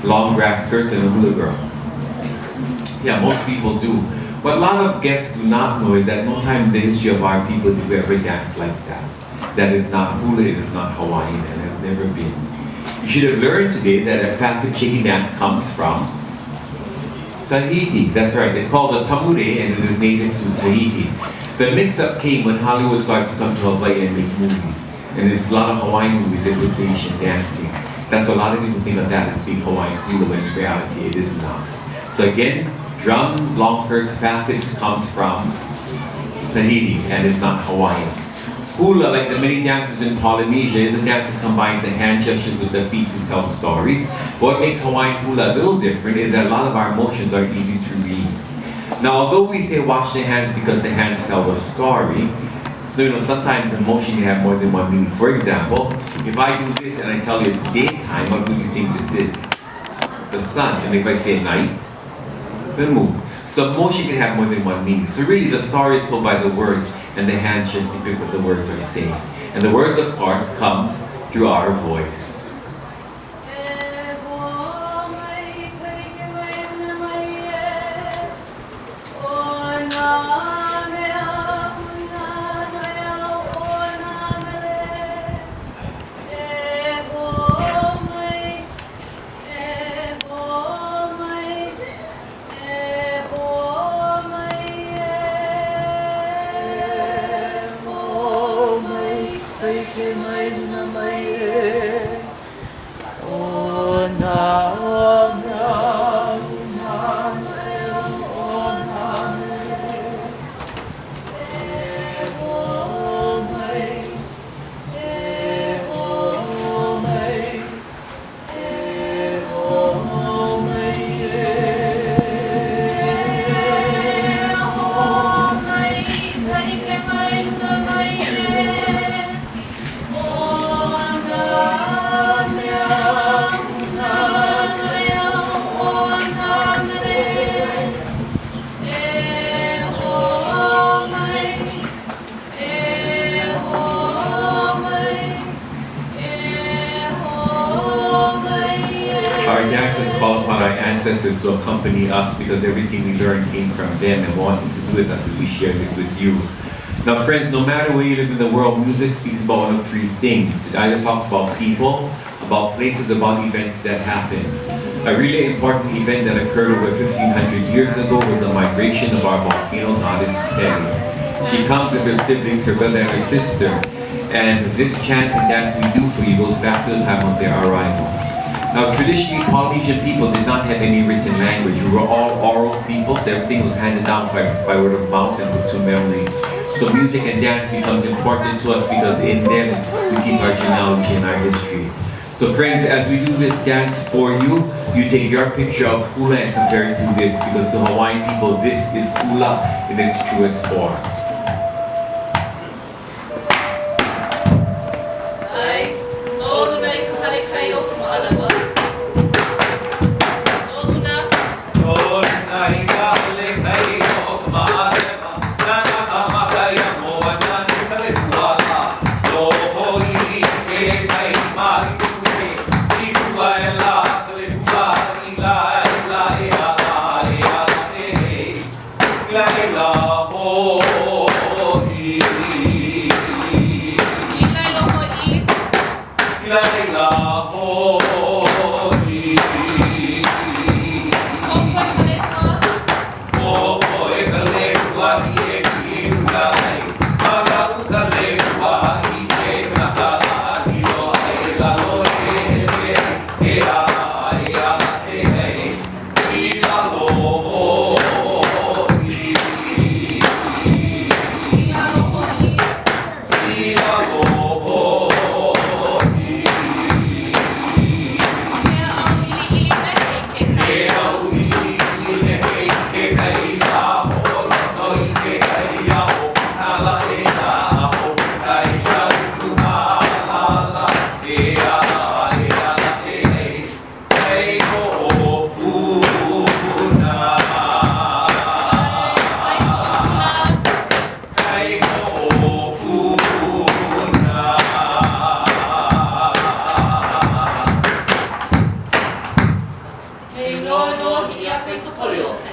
long grass skirts and a hula girl. Yeah, most people do. What a lot of guests do not know is that no time in the history of our people did we ever dance like that. That is not hula, it is not Hawaiian, and has never been. You should have learned today that a classic shaky dance comes from Tahiti. That's right, it's called the tamure, and it is native to Tahiti. The mix-up came when Hollywood started to come to Hawaii and make movies. And there's a lot of Hawaiian movies that put Tahitian dancing. That's what a lot of people think of that as being Hawaiian hula, when in reality it is not. So again, drums, long skirts, facets comes from Tahiti and is not Hawaiian. Hula, like the many dances in Polynesia, is a dance that combines the hand gestures with the feet to tell stories. But what makes Hawaiian hula a little different is that a lot of our motions are easy to read. Now, although we say wash the hands because the hands tell the story, so sometimes the motion can have more than one meaning. For example, if I do this and I tell you it's daytime, what do you think this is? The sun. And if I say night, the moon. So motion can have more than one meaning. So really the story is told by the words, and the hands just depict what the words are saying. And the words, of course, comes through our voice. Our dancers call upon our ancestors to accompany us because everything we learned came from them, and what to do with us as we share this with you. Now friends, no matter where you live in the world, music speaks about one of three things. It either talks about people, about places, about events that happen. A really important event that occurred over 1,500 years ago was the migration of our volcano goddess Pele. She comes with her siblings, her brother and her sister, and this chant and dance we do for you goes back to the time of their arrival. Now traditionally, Polynesian people did not have any written language. We were all oral people, so everything was handed down by word of mouth and to memory. So music and dance becomes important to us because in them we keep our genealogy and our history. So friends, as we do this dance for you, you take your picture of hula and compare it to this, because to Hawaiian people, this is hula in its truest form.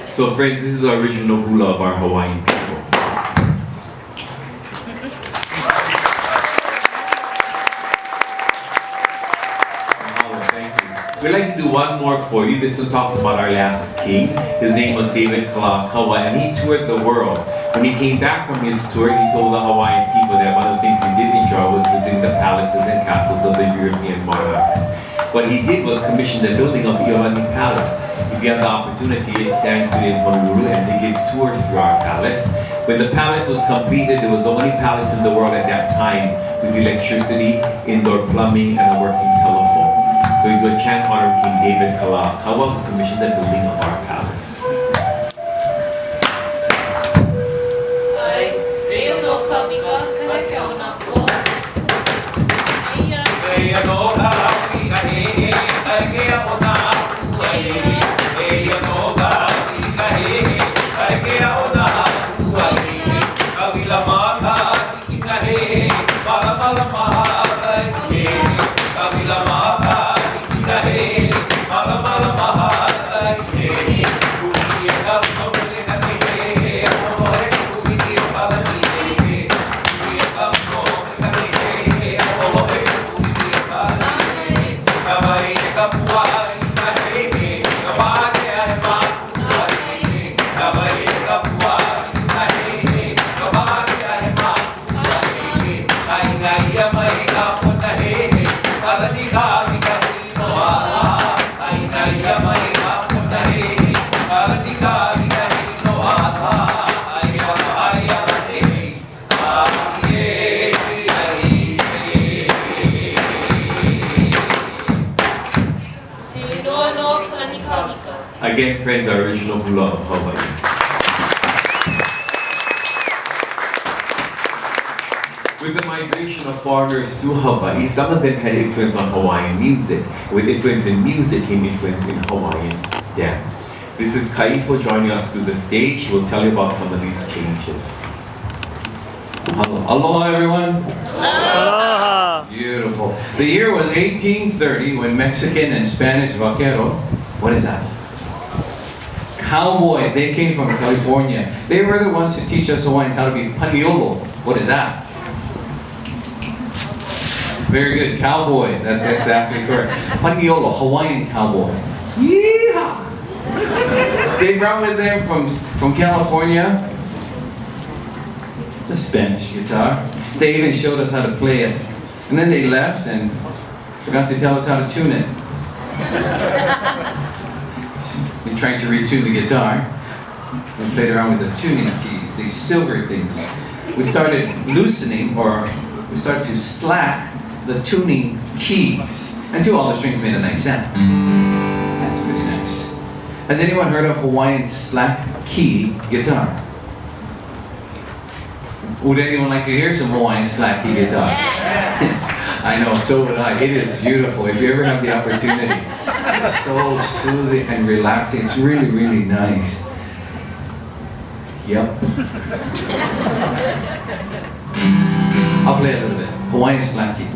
So friends, this is the original hula of our Hawaiian people. We'd like to do one more for you. This one talks about our last king. His name was David Kalakaua, and he toured the world. When he came back from his tour, he told the Hawaiian people that one of the things he did enjoy was visiting the palaces and castles of the European monarchs. What he did was commission the building of Iolani Palace. If you have the opportunity, it stands today in Honolulu, and they give tours through our palace. When the palace was completed, it was the only palace in the world at that time with electricity, indoor plumbing, and a working telephone. So we do a chant honor King David Kalakaua, who commissioned the building of our palace. Again, friends, our original hula of Hawaii. With the migration of foreigners to Hawaii, some of them had influence on Hawaiian music. With influence in music came influence in Hawaiian dance. This is Kaipo joining us to the stage. He will tell you about some of these changes. Hello. Aloha, everyone. Aloha. Beautiful. The year was 1830 when Mexican and Spanish vaquero, what is that? Cowboys, they came from California. They were the ones who teach us Hawaiians how to be paniolo. What is that? Very good, cowboys, that's exactly correct. Paniolo, Hawaiian cowboy. Yeehaw! They brought with them from California the Spanish guitar. They even showed us how to play it. And then they left and forgot to tell us how to tune it. We tried to retune the guitar. We played around with the tuning keys, these silver things. We started loosening, or we started to slack the tuning keys until all the strings made a nice sound. That's pretty nice. Has anyone heard of Hawaiian slack key guitar? Would anyone like to hear some Hawaiian slack key guitar? I know, so would I. It is beautiful. If you ever have the opportunity, it's so soothing and relaxing. It's really, really nice. Yep. I'll play a little bit. Hawaiian slack key.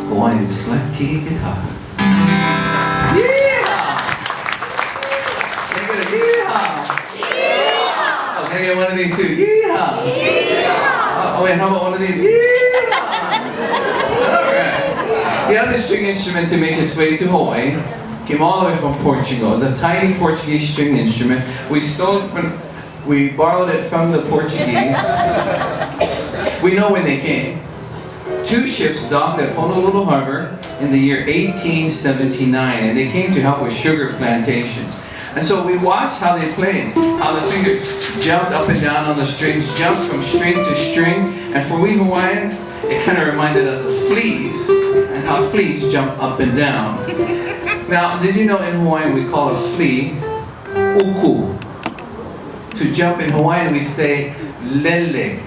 Hawaiian slack key guitar. Yeehaw! Can I get a yeehaw? Yeehaw! Oh, can I get one of these too? Yeehaw! Yeehaw! Oh, and how about one of these? Yeehaw! Alright. The other string instrument to make its way to Hawaii came all the way from Portugal. It's a tiny Portuguese string instrument. We borrowed it from the Portuguese. We know when they came. 2 ships docked at Honolulu Harbor in the year 1879, and they came to help with sugar plantations. And so we watched how they played, how the fingers jumped up and down on the strings, jumped from string to string, and for we Hawaiians, it kind of reminded us of fleas, and how fleas jump up and down. Now, did you know in Hawaiian we call a flea uku? To jump in Hawaiian we say lele.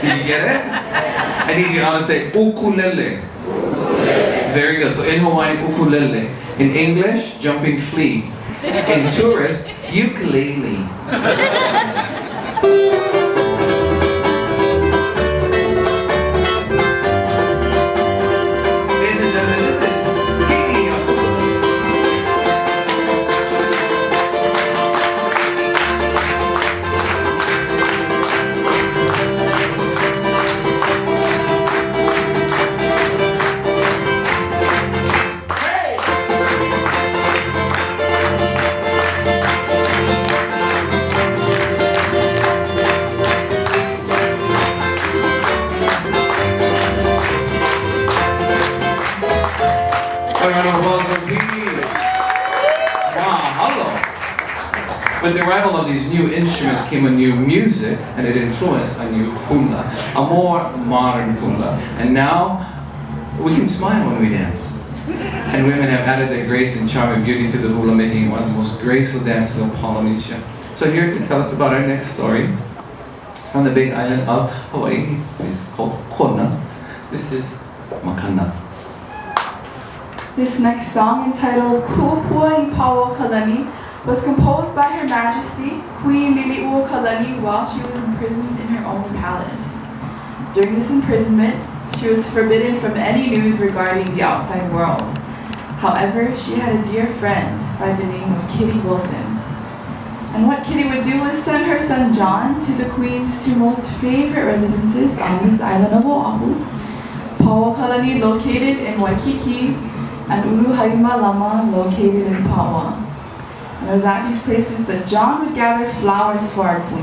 Did you get it? I need you all to say ukulele. Very good. So in Hawaiian, ukulele. In English, jumping flea. In tourist, ukulele. Ladies and gentlemen, this is Kiki Ukulele. With the arrival of these new instruments came a new music, and it influenced a new hula, a more modern hula. And now we can smile when we dance. And women have added their grace and charm and beauty to the hula, making it one of the most graceful dances of Polynesia. So here to tell us about our next story from the big island of Hawaii, it's called Kona. This is Makana. This next song, entitled Ku'upua Paokalani, was composed by Her Majesty Queen Liliuokalani while she was imprisoned in her own palace. During this imprisonment, she was forbidden from any news regarding the outside world. However, she had a dear friend by the name of Kitty Wilson. And what Kitty would do was send her son John to the Queen's two most favorite residences on this island of Oahu, Paokalani located in Waikiki, and Uluhaima Lama located in Paua. And it was at these places that John would gather flowers for our Queen.